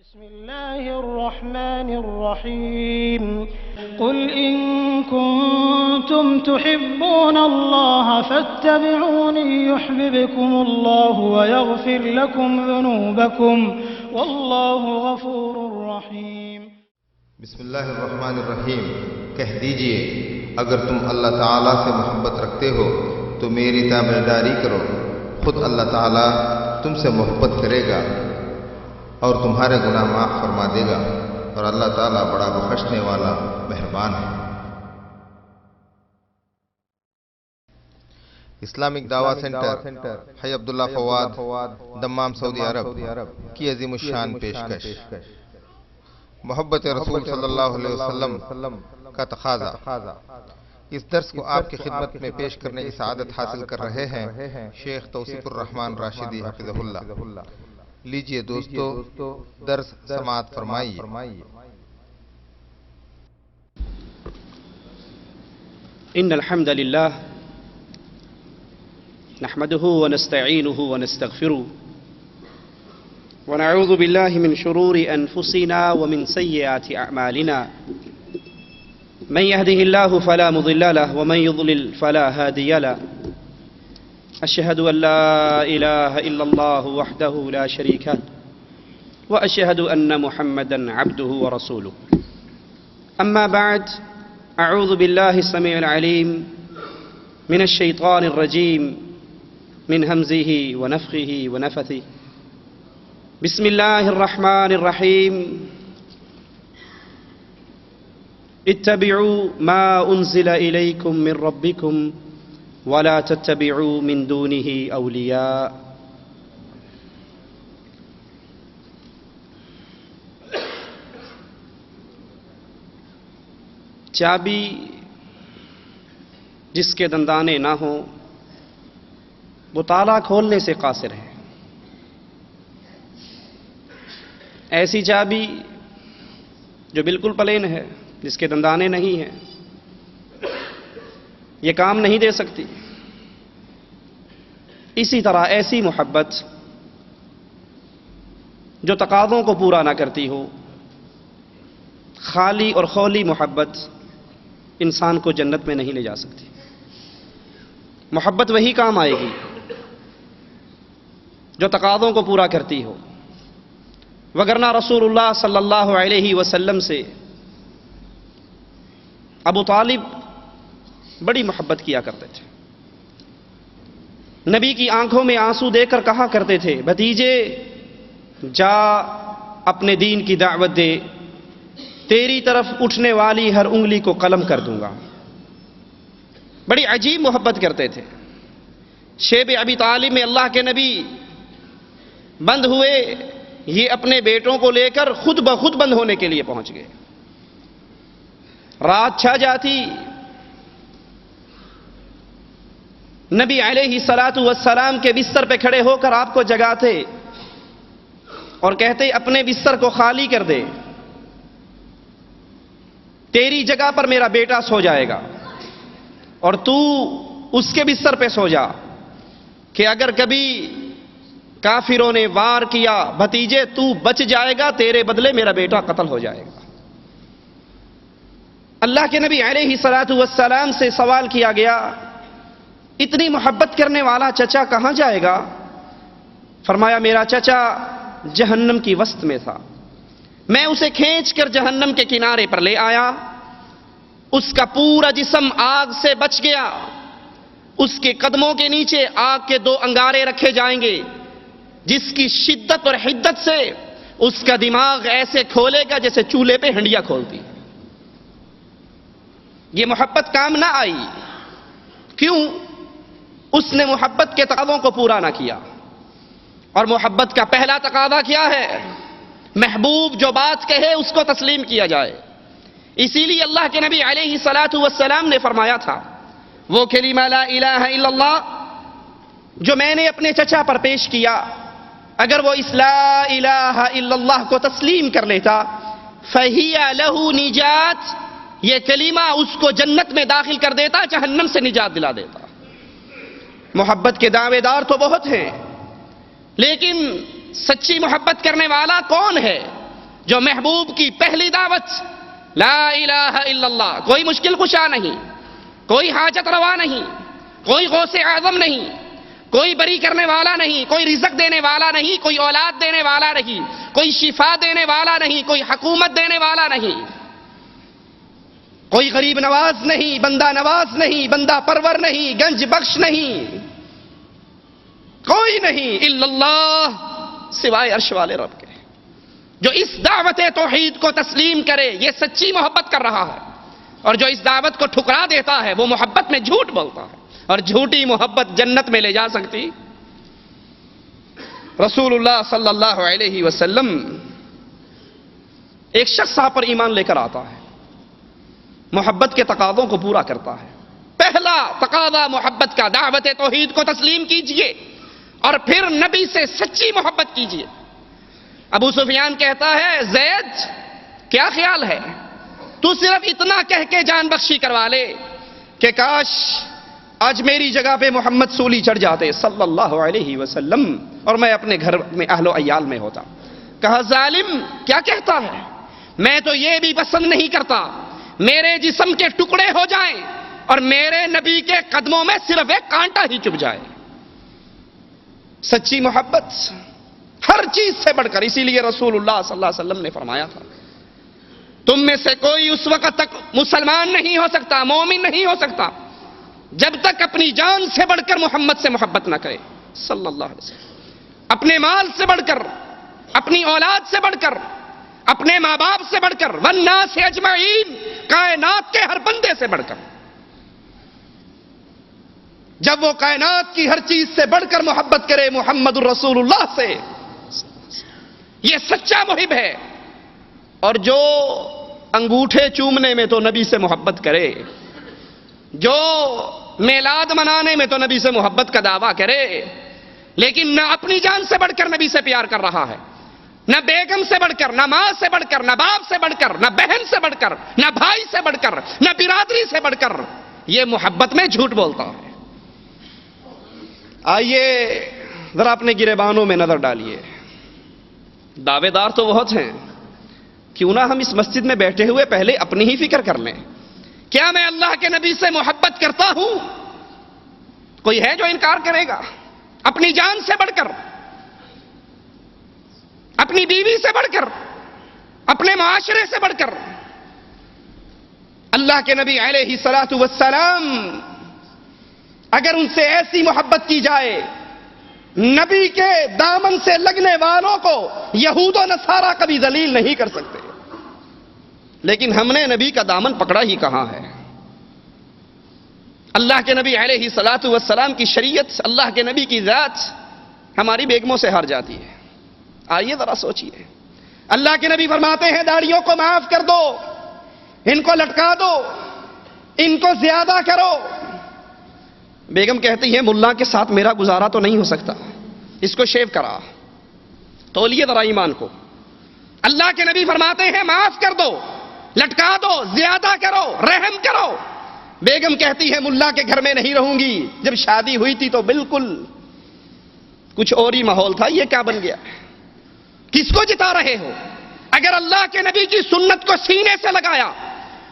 بسم الله الرحمن الرحيم قل إن كنتم تحبون الله فاتبعوني يحببكم الله ويغفر لكم ذنوبكم والله غفور رحيم بسم اللہ الرحمن الرحیم کہہ دیجئے اگر تم اللہ تعالیٰ سے محبت رکھتے ہو تو میری تابعداری کرو، خود اللہ تعالیٰ تم سے محبت کرے گا اور تمہارے گناہ معاف فرما دے گا، اور اللہ تعالیٰ بڑا بخشنے والا مہربان ہے۔ اسلامک دعویٰ سینٹر حی عبداللہ فواد دمام سعودی عرب کی عظیم الشان پیشکش محبت رسول صلی اللہ علیہ وسلم کا تقاضا۔ اس درس کو آپ کی خدمت میں پیش کرنے کی سعادت حاصل کر رہے ہیں شیخ توصیف الرحمن راشدی حفظہ اللہ۔ لیجئے دوستو درس سماعت فرمائیے۔ ان الحمد لله نحمده ونستعينه ونستغفره ونعوذ بالله من شرور انفسنا ومن سيئات اعمالنا، من يهده الله فلا مضل له ومن يضلل فلا هادي له، أشهد أن لا إله إلا الله وحده لا شريك له وأشهد أن محمدا عبده ورسوله، أما بعد، أعوذ بالله السميع العليم من الشيطان الرجيم من همزه ونفخه ونفثه، بسم الله الرحمن الرحيم، اتبعوا ما أنزل إليكم من ربكم ولا تتبعوا من دونه اولیاء۔ چابی جس کے دندانے نہ ہوں وہ تالا کھولنے سے قاصر ہے، ایسی چابی جو بالکل پلین ہے، جس کے دندانے نہیں ہیں، یہ کام نہیں دے سکتی۔ اسی طرح ایسی محبت جو تقاضوں کو پورا نہ کرتی ہو، خالی اور خولی محبت انسان کو جنت میں نہیں لے جا سکتی۔ محبت وہی کام آئے گی جو تقاضوں کو پورا کرتی ہو، وگرنہ رسول اللہ صلی اللہ علیہ وسلم سے ابو طالب بڑی محبت کیا کرتے تھے، نبی کی آنکھوں میں آنسو دے کر کہا کرتے تھے، بھتیجے جا اپنے دین کی دعوت دے، تیری طرف اٹھنے والی ہر انگلی کو قلم کر دوں گا۔ بڑی عجیب محبت کرتے تھے۔ شیب ابی طالب میں اللہ کے نبی بند ہوئے، یہ اپنے بیٹوں کو لے کر خود بخود بند ہونے کے لیے پہنچ گئے۔ رات چھا جاتی، نبی علیہ الصلاۃ والسلام کے بستر پہ کھڑے ہو کر آپ کو جگاتے اور کہتے اپنے بستر کو خالی کر دے، تیری جگہ پر میرا بیٹا سو جائے گا اور تو اس کے بستر پہ سو جا، کہ اگر کبھی کافروں نے وار کیا بھتیجے تو بچ جائے گا، تیرے بدلے میرا بیٹا قتل ہو جائے گا۔ اللہ کے نبی علیہ الصلاۃ والسلام سے سوال کیا گیا، اتنی محبت کرنے والا چچا کہاں جائے گا؟ فرمایا میرا چچا جہنم کی وسط میں تھا، میں اسے کھینچ کر جہنم کے کنارے پر لے آیا، اس کا پورا جسم آگ سے بچ گیا، اس کے قدموں کے نیچے آگ کے 2 انگارے رکھے جائیں گے، جس کی شدت اور حدت سے اس کا دماغ ایسے کھولے گا جیسے چولہے پہ ہنڈیا کھولتی۔ یہ محبت کام نہ آئی، کیوں؟ اس نے محبت کے تقاضوں کو پورا نہ کیا، اور محبت کا پہلا تقاضا کیا ہے؟ محبوب جو بات کہے اس کو تسلیم کیا جائے۔ اسی لیے اللہ کے نبی علیہ الصلاۃ والسلام نے فرمایا تھا، وہ کلمہ لا الہ الا اللہ جو میں نے اپنے چچا پر پیش کیا، اگر وہ اس لا الہ الا اللہ کو تسلیم کر لیتا، فہی لہ نجات، یہ کلمہ اس کو جنت میں داخل کر دیتا، جہنم سے نجات دلا دیتا۔ محبت کے دعوے دار تو بہت ہیں، لیکن سچی محبت کرنے والا کون ہے؟ جو محبوب کی پہلی دعوت لا الہ الا اللہ، کوئی مشکل کشا نہیں، کوئی حاجت روا نہیں، کوئی غوث اعظم نہیں، کوئی بری کرنے والا نہیں، کوئی رزق دینے والا نہیں، کوئی اولاد دینے والا نہیں، کوئی شفا دینے والا نہیں، کوئی حکومت دینے والا نہیں، کوئی غریب نواز نہیں، بندہ نواز نہیں، بندہ پرور نہیں، گنج بخش نہیں، کوئی نہیں الا اللہ سوائے عرش والے رب کے۔ جو اس دعوت توحید کو تسلیم کرے یہ سچی محبت کر رہا ہے، اور جو اس دعوت کو ٹھکرا دیتا ہے وہ محبت میں جھوٹ بولتا ہے، اور جھوٹی محبت جنت میں لے جا سکتی؟ رسول اللہ صلی اللہ علیہ وسلم ایک شخص آپ پر ایمان لے کر آتا ہے، محبت کے تقاضوں کو پورا کرتا ہے۔ پہلا تقاضا محبت کا، دعوت توحید کو تسلیم کیجئے اور پھر نبی سے سچی محبت کیجئے۔ ابو سفیان کہتا ہے زید کیا خیال ہے، تو صرف اتنا کہہ کے جان بخشی کروا لے کہ کاش آج میری جگہ پہ محمد سولی چڑھ جاتے صلی اللہ علیہ وسلم اور میں اپنے گھر میں اہل و عیال میں ہوتا۔ کہا ظالم کیا کہتا ہے، میں تو یہ بھی پسند نہیں کرتا میرے جسم کے ٹکڑے ہو جائیں اور میرے نبی کے قدموں میں صرف ایک کانٹا ہی چبھ جائے۔ سچی محبت ہر چیز سے بڑھ کر، اسی لیے رسول اللہ صلی اللہ علیہ وسلم نے فرمایا تھا تم میں سے کوئی اس وقت تک مسلمان نہیں ہو سکتا، مومن نہیں ہو سکتا جب تک اپنی جان سے بڑھ کر محمد سے محبت نہ کرے صلی اللہ علیہ وسلم، اپنے مال سے بڑھ کر، اپنی اولاد سے بڑھ کر، اپنے ماں باپ سے بڑھ کر، والناس اجمعین، کائنات کے ہر بندے سے بڑھ کر۔ جب وہ کائنات کی ہر چیز سے بڑھ کر محبت کرے محمد الرسول اللہ سے، یہ سچا محب ہے۔ اور جو انگوٹھے چومنے میں تو نبی سے محبت کرے، جو میلاد منانے میں تو نبی سے محبت کا دعویٰ کرے، لیکن نہ اپنی جان سے بڑھ کر نبی سے پیار کر رہا ہے، نہ بیگم سے بڑھ کر، نہ ماں سے بڑھ کر، نہ باپ سے بڑھ کر، نہ بہن سے بڑھ کر، نہ بھائی سے بڑھ کر، نہ برادری سے بڑھ کر، یہ محبت میں جھوٹ بولتا ہے۔ آئیے ذرا اپنے گریبانوں میں نظر ڈالیے، دعوے دار تو بہت ہیں، کیوں نہ ہم اس مسجد میں بیٹھے ہوئے پہلے اپنی ہی فکر کر لیں۔ کیا میں اللہ کے نبی سے محبت کرتا ہوں؟ کوئی ہے جو انکار کرے گا؟ اپنی جان سے بڑھ کر، اپنی بیوی سے بڑھ کر، اپنے معاشرے سے بڑھ کر۔ اللہ کے نبی علیہ الصلوۃ والسلام اگر ان سے ایسی محبت کی جائے، نبی کے دامن سے لگنے والوں کو یہود و نصارہ کبھی ذلیل نہیں کر سکتے، لیکن ہم نے نبی کا دامن پکڑا ہی کہاں ہے؟ اللہ کے نبی علیہ الصلوۃ والسلام کی شریعت، اللہ کے نبی کی ذات ہماری بیگموں سے ہار جاتی ہے۔ آئیے ذرا سوچئے، اللہ کے نبی فرماتے ہیں داڑھیوں کو معاف کر دو، ان کو لٹکا دو، ان کو زیادہ کرو۔ بیگم کہتی ہے ملا کے ساتھ میرا گزارا تو نہیں ہو سکتا، اس کو شیو کرا۔ تولیے ذرا ایمان کو۔ اللہ کے نبی فرماتے ہیں معاف کر دو، لٹکا دو، زیادہ کرو، رحم کرو۔ بیگم کہتی ہے ملا کے گھر میں نہیں رہوں گی، جب شادی ہوئی تھی تو بالکل کچھ اور ہی ماحول تھا، یہ کیا بن گیا؟ کس کو جتا رہے ہو؟ اگر اللہ کے نبی کی سنت کو سینے سے لگایا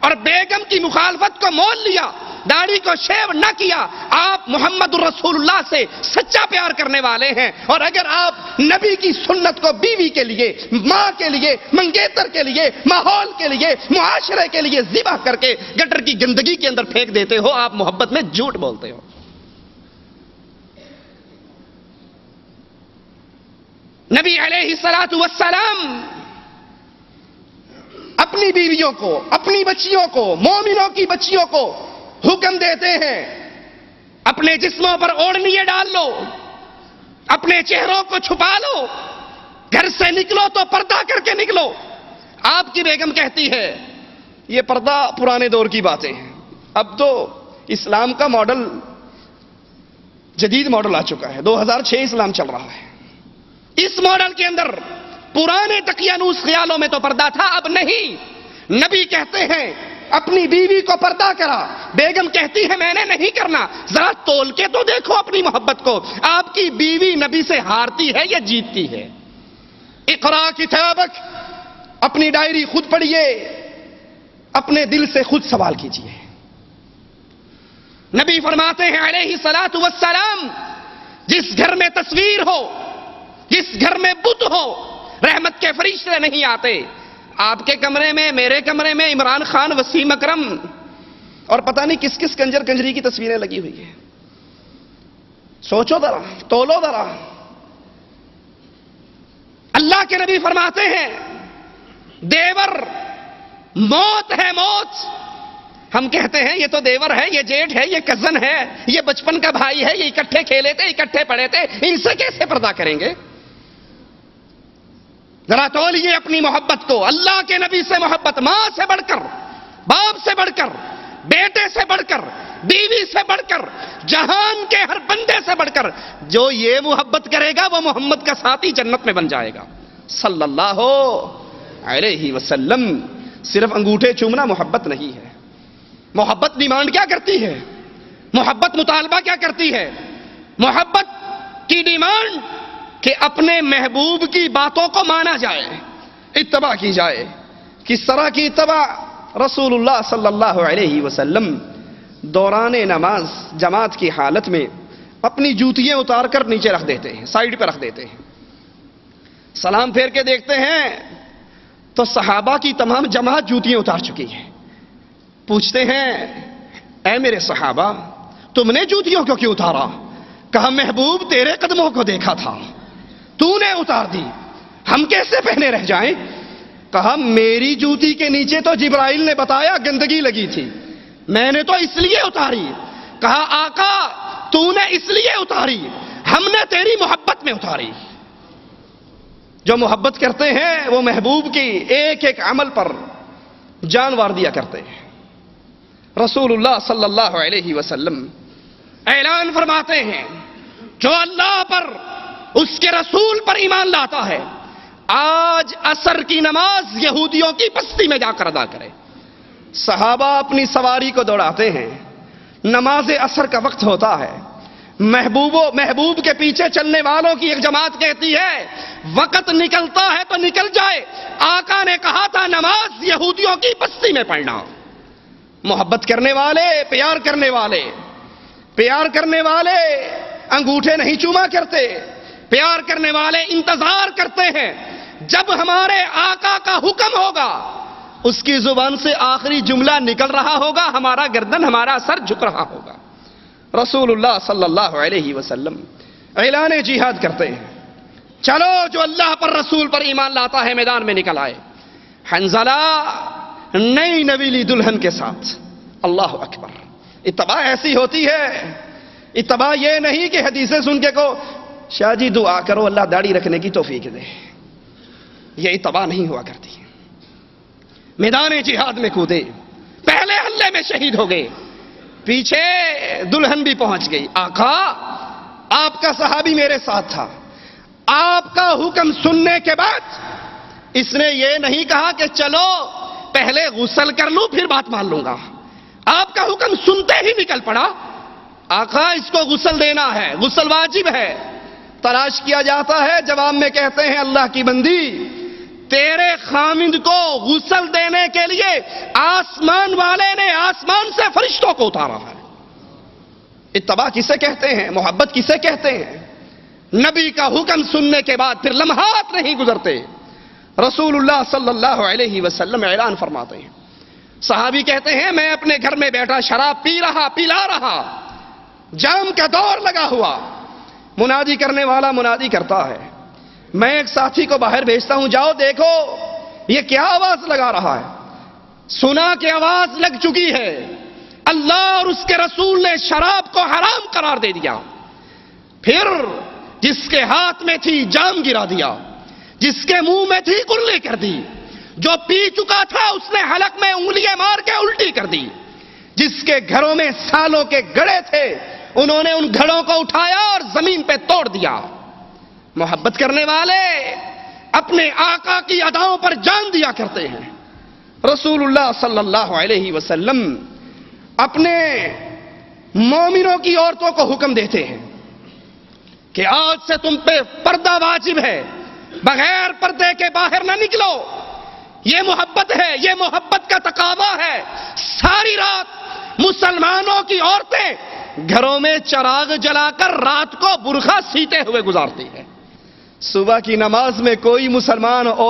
اور بیگم کی مخالفت کو مول لیا، داڑھی کو شیو نہ کیا، آپ محمد الرسول اللہ سے سچا پیار کرنے والے ہیں۔ اور اگر آپ نبی کی سنت کو بیوی کے لیے، ماں کے لیے، منگیتر کے لیے، ماحول کے لیے، معاشرے کے لیے ذبح کر کے گٹر کی گندگی کے اندر پھینک دیتے ہو، آپ محبت میں جھوٹ بولتے ہو۔ نبی علیہ الصلوۃ والسلام اپنی بیویوں کو، اپنی بچیوں کو، مومنوں کی بچیوں کو حکم دیتے ہیں اپنے جسموں پر اوڑھنیاں ڈال لو، اپنے چہروں کو چھپا لو، گھر سے نکلو تو پردہ کر کے نکلو۔ آپ کی بیگم کہتی ہے یہ پردہ پرانے دور کی باتیں ہیں، اب تو اسلام کا ماڈل، جدید ماڈل آ چکا ہے، 2006 اسلام چل رہا ہے۔ اس ماڈل کے اندر پرانے تقیانوس خیالوں میں تو پردہ تھا، اب نہیں۔ نبی کہتے ہیں اپنی بیوی کو پردہ کرا، بیگم کہتی ہے میں نے نہیں کرنا۔ ذرا تول کے تو دیکھو اپنی محبت کو، آپ کی بیوی نبی سے ہارتی ہے یا جیتتی ہے؟ اقرا کتابک، اپنی ڈائری خود پڑھیے، اپنے دل سے خود سوال کیجیے۔ نبی فرماتے ہیں علیہ الصلوۃ والسلام، جس گھر میں تصویر ہو، جس گھر میں بت ہو، رحمت کے فرشتے نہیں آتے۔ آپ کے کمرے میں، میرے کمرے میں عمران خان، وسیم اکرم اور پتہ نہیں کس کس کنجر کنجری کی تصویریں لگی ہوئی ہیں۔ سوچو ذرا، تولو ذرا۔ اللہ کے نبی فرماتے ہیں دیور موت ہے، موت۔ ہم کہتے ہیں یہ تو دیور ہے، یہ جیٹھ ہے، یہ کزن ہے، یہ بچپن کا بھائی ہے، یہ اکٹھے کھیلے تھے، اکٹھے پڑھے تھے، ان سے کیسے پردہ کریں گے؟ ذرا تولیے اپنی محبت کو، اللہ کے نبی سے محبت، ماں سے بڑھ کر، باپ سے بڑھ کر، بیٹے سے بڑھ کر، بیوی سے بڑھ کر، جہان کے ہر بندے سے بڑھ کر۔ جو یہ محبت کرے گا وہ محمد کا ساتھی جنت میں بن جائے گا صلی اللہ علیہ وسلم۔ صرف انگوٹھے چومنا محبت نہیں ہے۔ محبت ڈیمانڈ کیا کرتی ہے؟ محبت مطالبہ کیا کرتی ہے؟ محبت کی ڈیمانڈ کہ اپنے محبوب کی باتوں کو مانا جائے، اتباع کی جائے۔ کس طرح کی اتباع؟ رسول اللہ صلی اللہ علیہ وسلم دوران نماز جماعت کی حالت میں اپنی جوتیاں اتار کر نیچے رکھ دیتے ہیں، سائیڈ پہ رکھ دیتے ہیں۔ سلام پھیر کے دیکھتے ہیں تو صحابہ کی تمام جماعت جوتیاں اتار چکی ہے۔ پوچھتے ہیں اے میرے صحابہ، تم نے جوتیوں کو کیوں اتارا؟ کہا محبوب تیرے قدموں کو دیکھا تھا، تو نے اتار دی، ہم کیسے پہنے رہ جائیں؟ کہا میری جوتی کے نیچے تو جبرائیل نے بتایا گندگی لگی تھی، میں نے تو اس لیے اتاری۔ کہا آقا تو نے اس لیے اتاری، ہم نے تیری محبت میں اتاری۔ جو محبت کرتے ہیں وہ محبوب کی ایک ایک عمل پر جان وار دیا کرتے ہیں۔ رسول اللہ صلی اللہ علیہ وسلم اعلان فرماتے ہیں جو اللہ پر، اس کے رسول پر ایمان لاتا ہے، آج عصر کی نماز یہودیوں کی بستی میں جا کر ادا کرے۔ صحابہ اپنی سواری کو دوڑاتے ہیں، نماز عصر کا وقت ہوتا ہے، محبوب کے پیچھے چلنے والوں کی ایک جماعت کہتی ہے وقت نکلتا ہے تو نکل جائے، آقا نے کہا تھا نماز یہودیوں کی بستی میں پڑھنا۔ محبت کرنے والے، پیار کرنے والے انگوٹھے نہیں چوما کرتے، پیار کرنے والے انتظار کرتے ہیں جب ہمارے آقا کا حکم ہوگا، اس کی زبان سے آخری جملہ نکل رہا ہوگا، ہمارا گردن، ہمارا سر جھک رہا ہوگا۔ رسول اللہ صلی اللہ علیہ وسلم اعلان جہاد کرتے ہیں، چلو جو اللہ پر، رسول پر ایمان لاتا ہے میدان میں نکل آئے۔ حنظلہ نئی نویلی دلہن کے ساتھ، اللہ اکبر۔ اتباع ایسی ہوتی ہے، اتباع یہ نہیں کہ حدیثیں سن کے کو شاہ جی دعا کرو اللہ داڑھی رکھنے کی توفیق دے، یہ اتباع نہیں ہوا کرتی۔ میدان جہاد میں کودے، پہلے حملے میں شہید ہو گئے، پیچھے دلہن بھی پہنچ گئی۔ آقا آپ کا صحابی میرے ساتھ تھا، آپ کا حکم سننے کے بعد اس نے یہ نہیں کہا کہ چلو پہلے غسل کر لوں پھر بات مان لوں گا، آپ کا حکم سنتے ہی نکل پڑا، آقا اس کو غسل دینا ہے، غسل واجب ہے۔ تلاش کیا جاتا ہے، جواب میں کہتے ہیں اللہ کی بندی تیرے خامند کو غسل دینے کے لیے آسمان والے نے آسمان سے فرشتوں کو اتارا ہے۔ اتباع کسے کہتے ہیں؟ محبت کسے کہتے ہیں؟ نبی کا حکم سننے کے بعد پھر لمحات نہیں گزرتے، رسول اللہ صلی اللہ علیہ وسلم اعلان فرماتے ہیں۔ صحابی کہتے ہیں میں اپنے گھر میں بیٹھا شراب پلا رہا، جام کا دور لگا ہوا، منادی کرنے والا منادی کرتا ہے، میں ایک ساتھی کو باہر بھیجتا ہوں، جاؤ دیکھو یہ کیا آواز لگا رہا ہے۔ سنا کہ آواز لگ چکی ہے، اللہ اور اس کے رسول نے شراب کو حرام قرار دے دیا۔ پھر جس کے ہاتھ میں تھی جام گرا دیا، جس کے منہ میں تھی کرلی کر دی، جو پی چکا تھا اس نے حلق میں انگلیاں مار کے الٹی کر دی، جس کے گھروں میں سالوں کے گڑے تھے انہوں نے ان گھڑوں کو اٹھایا اور زمین پہ توڑ دیا۔ محبت کرنے والے اپنے آقا کی اداؤں پر جان دیا کرتے ہیں۔ رسول اللہ صلی اللہ علیہ وسلم اپنے مومنوں کی عورتوں کو حکم دیتے ہیں کہ آج سے تم پہ پردہ واجب ہے، بغیر پردے کے باہر نہ نکلو، یہ محبت ہے، یہ محبت کا تقاضا ہے. ساری رات مسلمانوں کی عورتیں گھروں میں چراغ جلا کر رات کو برقع سیتے ہوئے گزارتی ہیں. صبح کی نماز میں کوئی مسلمان عورت